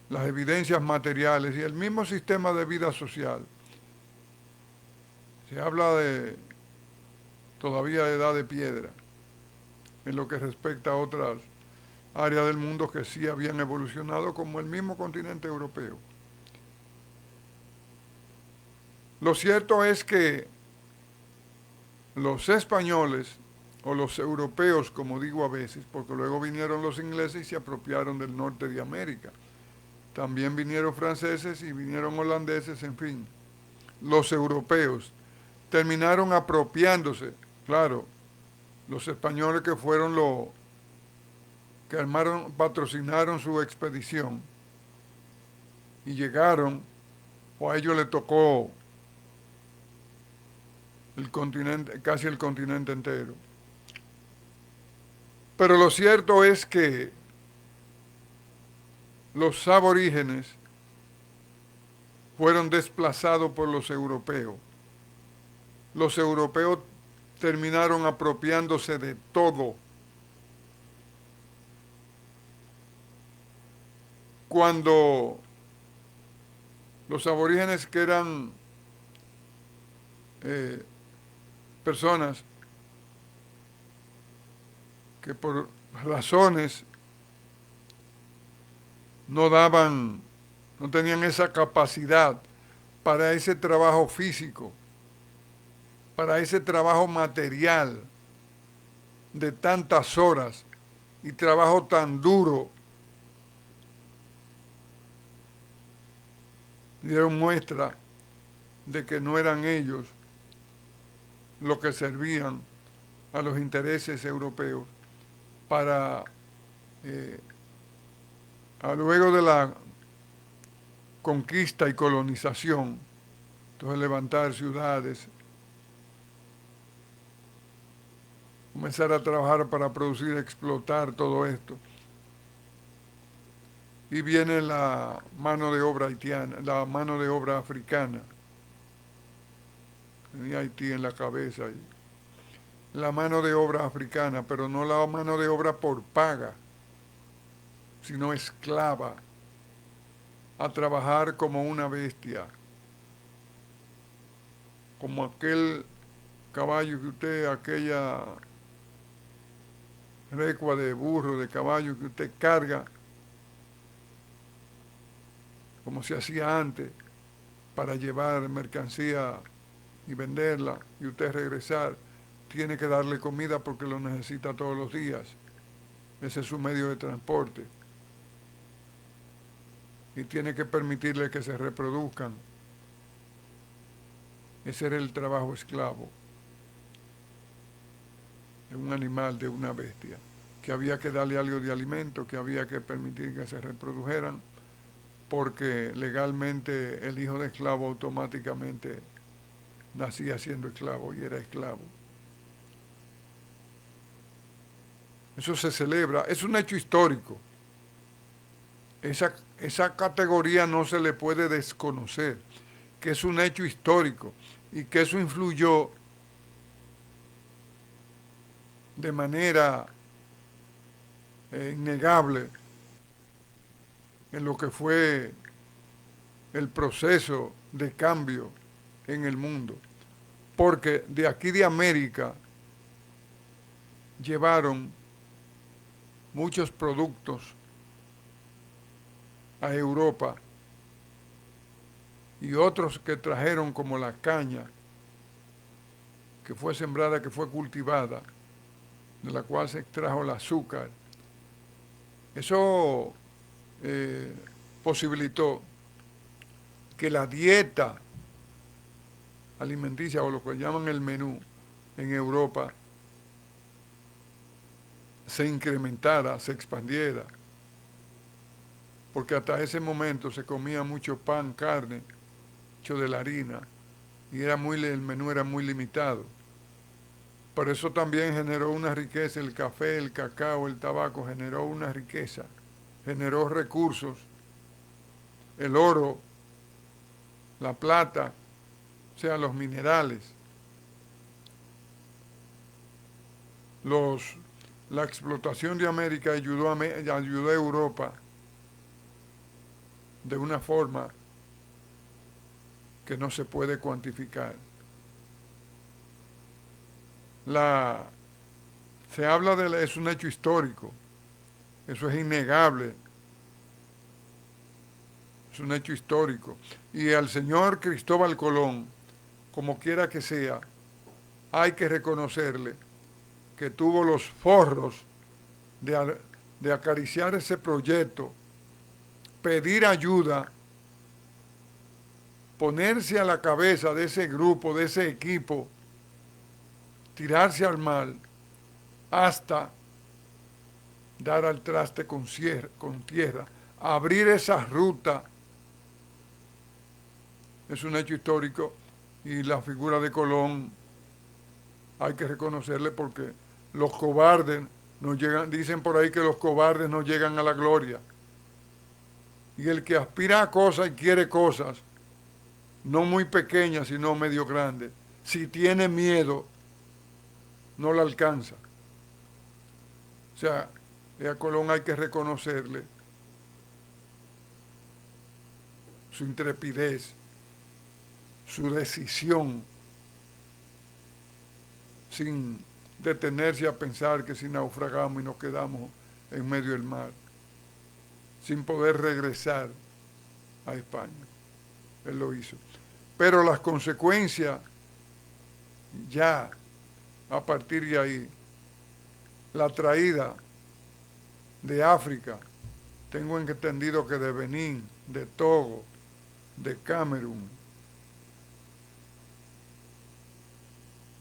las evidencias materiales y el mismo sistema de vida social, se habla todavía de edad de piedra, en lo que respecta a otras áreas del mundo que sí habían evolucionado, como el mismo continente europeo. Lo cierto es que los españoles, o los europeos, como digo a veces, porque luego vinieron los ingleses y se apropiaron del norte de América. También vinieron franceses y vinieron holandeses, en fin. Los europeos terminaron apropiándose, claro, los españoles que fueron los que patrocinaron su expedición y llegaron o a ellos le tocó el continente, casi el continente entero. Pero lo cierto es que los aborígenes fueron desplazados por los europeos. Los europeos terminaron apropiándose de todo. Cuando los aborígenes, que eran personas que por razones no tenían esa capacidad para ese trabajo físico, para ese trabajo material de tantas horas y trabajo tan duro, dieron muestra de que no eran ellos los que servían a los intereses europeos para, luego de la conquista y colonización, entonces levantar ciudades, comenzar a trabajar para producir, explotar todo esto. Y viene la mano de obra haitiana, la mano de obra africana. Tenía Haití en la cabeza. La mano de obra africana, pero no la mano de obra por paga, sino esclava, a trabajar como una bestia, como aquel caballo que usted, aquella recua de burro, de caballo que usted carga, como se hacía antes, para llevar mercancía y venderla, y usted regresar, tiene que darle comida porque lo necesita todos los días. Ese es su medio de transporte. Y tiene que permitirle que se reproduzcan. Ese era el trabajo esclavo de un animal, de una bestia, que había que darle algo de alimento, que había que permitir que se reprodujeran, porque legalmente el hijo de esclavo automáticamente nacía siendo esclavo y era esclavo. Eso se celebra, es un hecho histórico. Esa categoría no se le puede desconocer, que es un hecho histórico y que eso influyó de manera innegable en lo que fue el proceso de cambio en el mundo. Porque de aquí de América llevaron muchos productos a Europa y otros que trajeron, como la caña, que fue sembrada, que fue cultivada, de la cual se extrajo el azúcar. Eso posibilitó que la dieta alimenticia, o lo que llaman el menú en Europa, se incrementara, se expandiera, porque hasta ese momento se comía mucho pan, carne, hecho de la harina, y el menú era muy limitado. Pero eso también generó una riqueza, el café, el cacao, el tabaco, generó una riqueza, generó recursos, el oro, la plata, o sea, los minerales, la explotación de América ayudó a Europa de una forma que no se puede cuantificar. Se habla es un hecho histórico, eso es innegable, es un hecho histórico. Y al señor Cristóbal Colón, como quiera que sea, hay que reconocerle que tuvo los forros de acariciar ese proyecto, pedir ayuda, ponerse a la cabeza de ese grupo, de ese equipo, tirarse al mar, hasta dar al traste con tierra, abrir esa ruta es un hecho histórico y la figura de Colón hay que reconocerle porque los cobardes no llegan, dicen por ahí que los cobardes no llegan a la gloria. Y el que aspira a cosas y quiere cosas, no muy pequeñas, sino medio grandes, si tiene miedo, no la alcanza. O sea, a Colón hay que reconocerle su intrepidez, su decisión, sin detenerse a pensar que si naufragamos y nos quedamos en medio del mar, sin poder regresar a España. Él lo hizo. Pero las consecuencias, ya a partir de ahí, la traída de África, tengo entendido que de Benín, de Togo, de Camerún,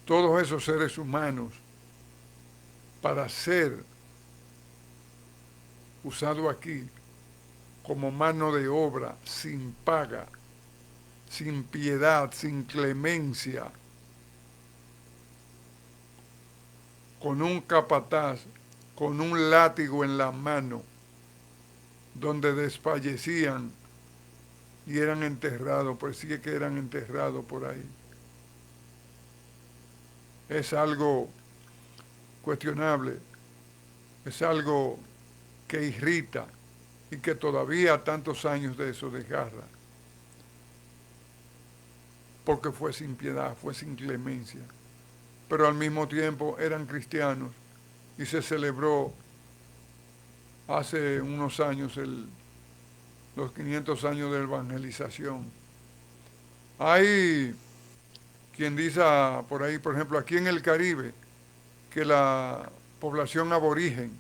todos esos seres humanos para ser usado aquí como mano de obra sin paga, sin piedad, sin clemencia, con un capataz, con un látigo en la mano, donde desfallecían y eran enterrados, pues sí que eran enterrados por ahí. Es algo cuestionable, es algo que irrita y que todavía tantos años de eso desgarra, porque fue sin piedad, fue sin clemencia, pero al mismo tiempo eran cristianos y se celebró hace unos años los 500 años de evangelización. Hay quien dice por ahí, por ejemplo, aquí en el Caribe, que la población aborigen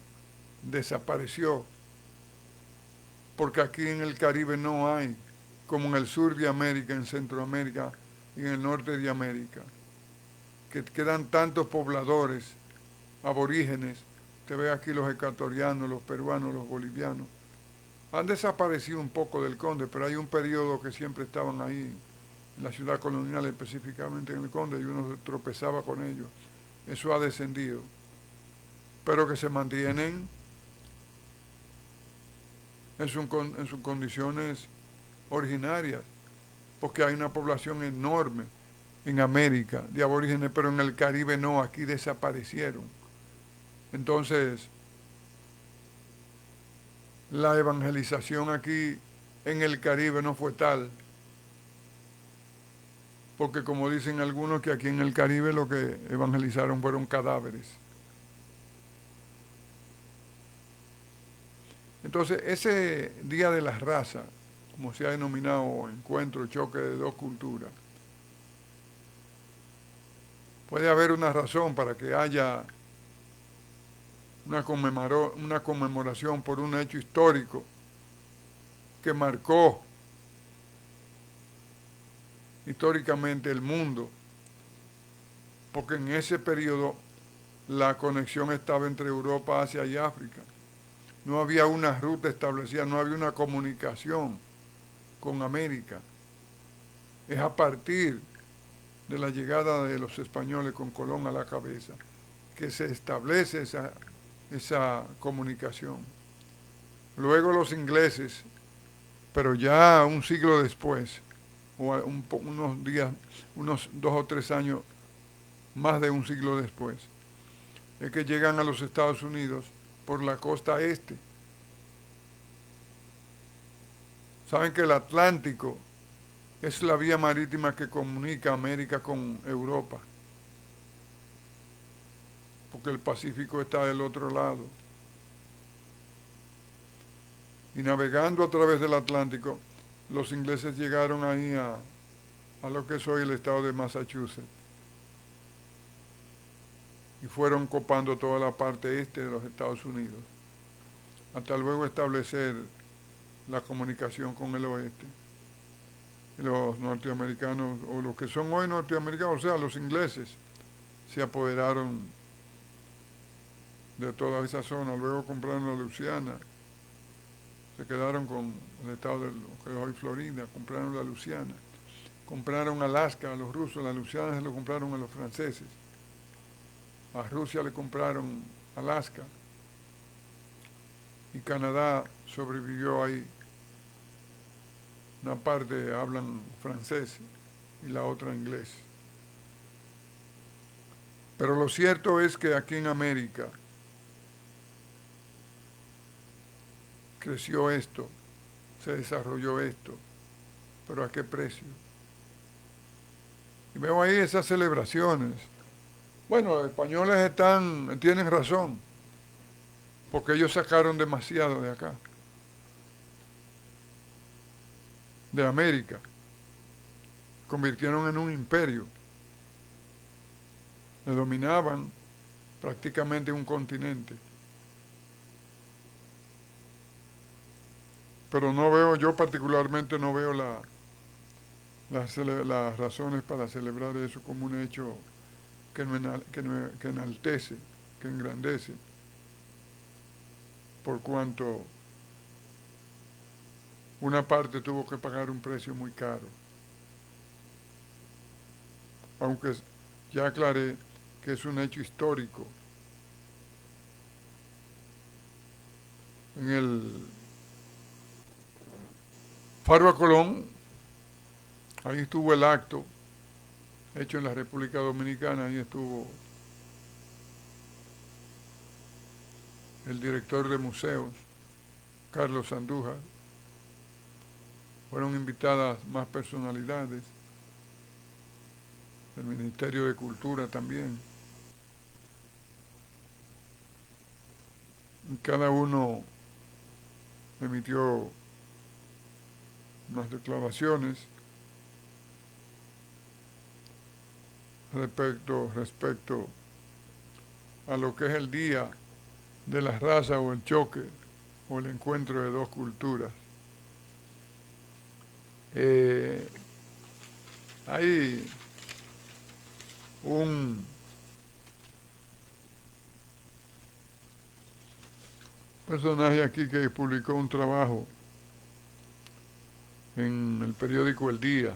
desapareció, porque aquí en el Caribe no hay, como en el sur de América, en Centroamérica y en el norte de América, que quedan tantos pobladores aborígenes, te ve aquí los ecuatorianos, los peruanos, los bolivianos, han desaparecido un poco del Conde, pero hay un periodo que siempre estaban ahí, en la ciudad colonial, específicamente en el Conde, y uno tropezaba con ellos. Eso ha descendido, pero que se mantienen en sus condiciones originarias, porque hay una población enorme en América de aborígenes, pero en el Caribe no, aquí desaparecieron. Entonces, la evangelización aquí en el Caribe no fue tal, porque como dicen algunos que aquí en el Caribe lo que evangelizaron fueron cadáveres. Entonces, ese Día de la Raza, como se ha denominado encuentro, choque de dos culturas, puede haber una razón para que haya una conmemoración por un hecho histórico que marcó históricamente el mundo, porque en ese periodo la conexión estaba entre Europa, Asia y África. No había una ruta establecida, no había una comunicación con América. Es a partir de la llegada de los españoles con Colón a la cabeza que se establece esa comunicación. Luego los ingleses, pero ya un siglo después, o unos días, unos 2 o 3 años, más de un siglo después, es que llegan a los Estados Unidos por la costa este. Saben que el Atlántico es la vía marítima que comunica América con Europa, porque el Pacífico está del otro lado. Y navegando a través del Atlántico, los ingleses llegaron ahí a lo que es hoy el estado de Massachusetts. Y fueron copando toda la parte este de los Estados Unidos, hasta luego establecer la comunicación con el oeste. Y los norteamericanos, o los que son hoy norteamericanos, o sea, los ingleses, se apoderaron de toda esa zona. Luego compraron la Luisiana, se quedaron con el estado de lo que es hoy Florida, compraron la Luisiana, compraron Alaska a los rusos, las Luisianas se lo compraron a los franceses, a Rusia le compraron Alaska y Canadá sobrevivió ahí. Una parte hablan francés y la otra inglés. Pero lo cierto es que aquí en América creció esto, se desarrolló esto, pero ¿a qué precio? Y veo ahí esas celebraciones. Bueno, los españoles tienen razón, porque ellos sacaron demasiado de acá, de América, convirtieron en un imperio, le dominaban prácticamente un continente. Pero no veo, yo particularmente no veo las razones para celebrar eso como un hecho que enaltece, que engrandece, por cuanto una parte tuvo que pagar un precio muy caro. Aunque ya aclaré que es un hecho histórico. En el Faro a Colón, ahí estuvo el acto hecho en la República Dominicana, ahí estuvo el director de museos, Carlos Andújar, fueron invitadas más personalidades, del Ministerio de Cultura también, y cada uno emitió unas declaraciones respecto a lo que es el Día de la Raza o el choque o el encuentro de dos culturas. Hay un personaje aquí que publicó un trabajo en el periódico El Día,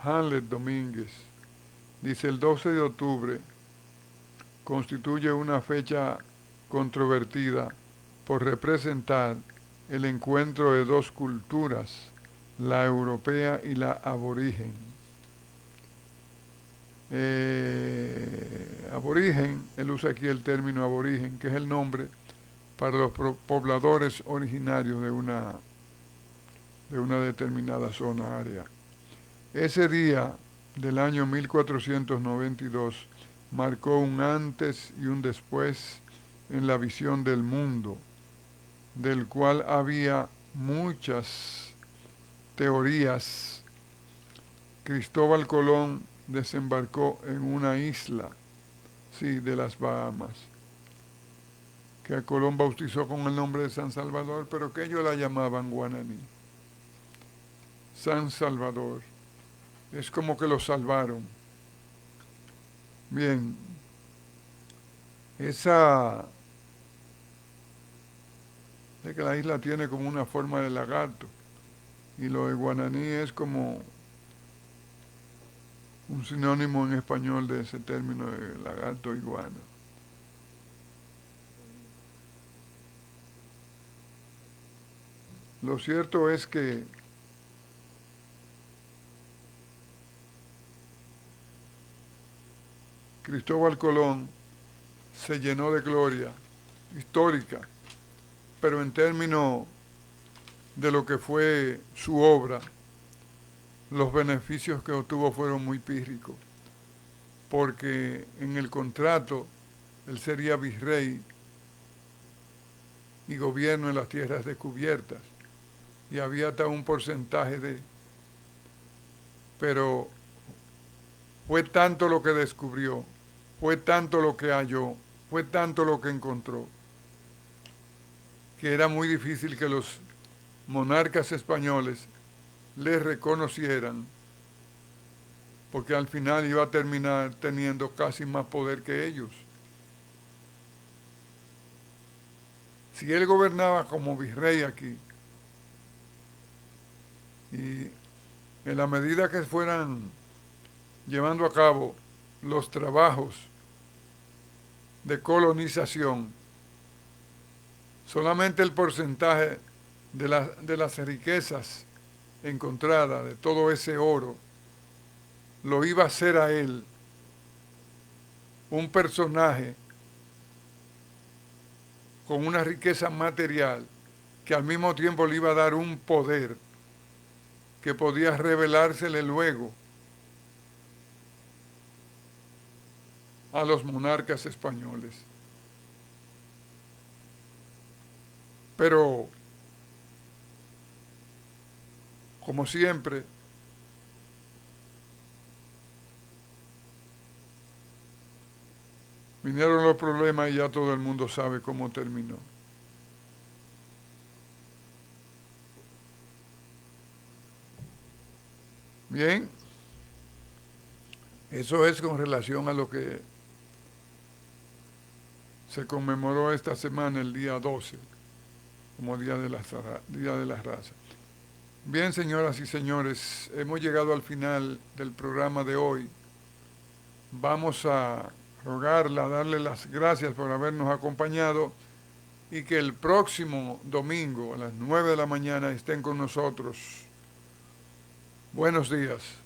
Hamlet Domínguez. Dice: el 12 de octubre constituye una fecha controvertida por representar el encuentro de dos culturas, la europea y la aborigen. Aborigen, él usa aquí el término aborigen, que es el nombre para los pobladores originarios de una determinada zona, área. Ese día del año 1492 marcó un antes y un después en la visión del mundo, del cual había muchas teorías. Cristóbal Colón desembarcó en una isla, sí, de las Bahamas, que a Colón bautizó con el nombre de San Salvador, pero que ellos la llamaban Guananí. San Salvador. Es como que lo salvaron. Bien, esa de que la isla tiene como una forma de lagarto, y lo de guananí es como un sinónimo en español de ese término de lagarto iguana. Lo cierto es que Cristóbal Colón se llenó de gloria histórica, pero en términos de lo que fue su obra, los beneficios que obtuvo fueron muy pírricos, porque en el contrato él sería virrey y gobierno en las tierras descubiertas, y había hasta un porcentaje pero fue tanto lo que descubrió, fue tanto lo que halló, fue tanto lo que encontró, que era muy difícil que los monarcas españoles le reconocieran, porque al final iba a terminar teniendo casi más poder que ellos. Si él gobernaba como virrey aquí y en la medida que fueran llevando a cabo los trabajos de colonización, solamente el porcentaje de las riquezas encontradas, de todo ese oro, lo iba a hacer a él un personaje con una riqueza material que al mismo tiempo le iba a dar un poder que podía revelársele luego a los monarcas españoles. Pero, como siempre, vinieron los problemas y ya todo el mundo sabe cómo terminó. Bien, eso es con relación a lo que se conmemoró esta semana, el día 12, como Día de la Raza. Bien, señoras y señores, hemos llegado al final del programa de hoy. Vamos a rogarla, darle las gracias por habernos acompañado y que el próximo domingo a las 9 de la mañana estén con nosotros. Buenos días.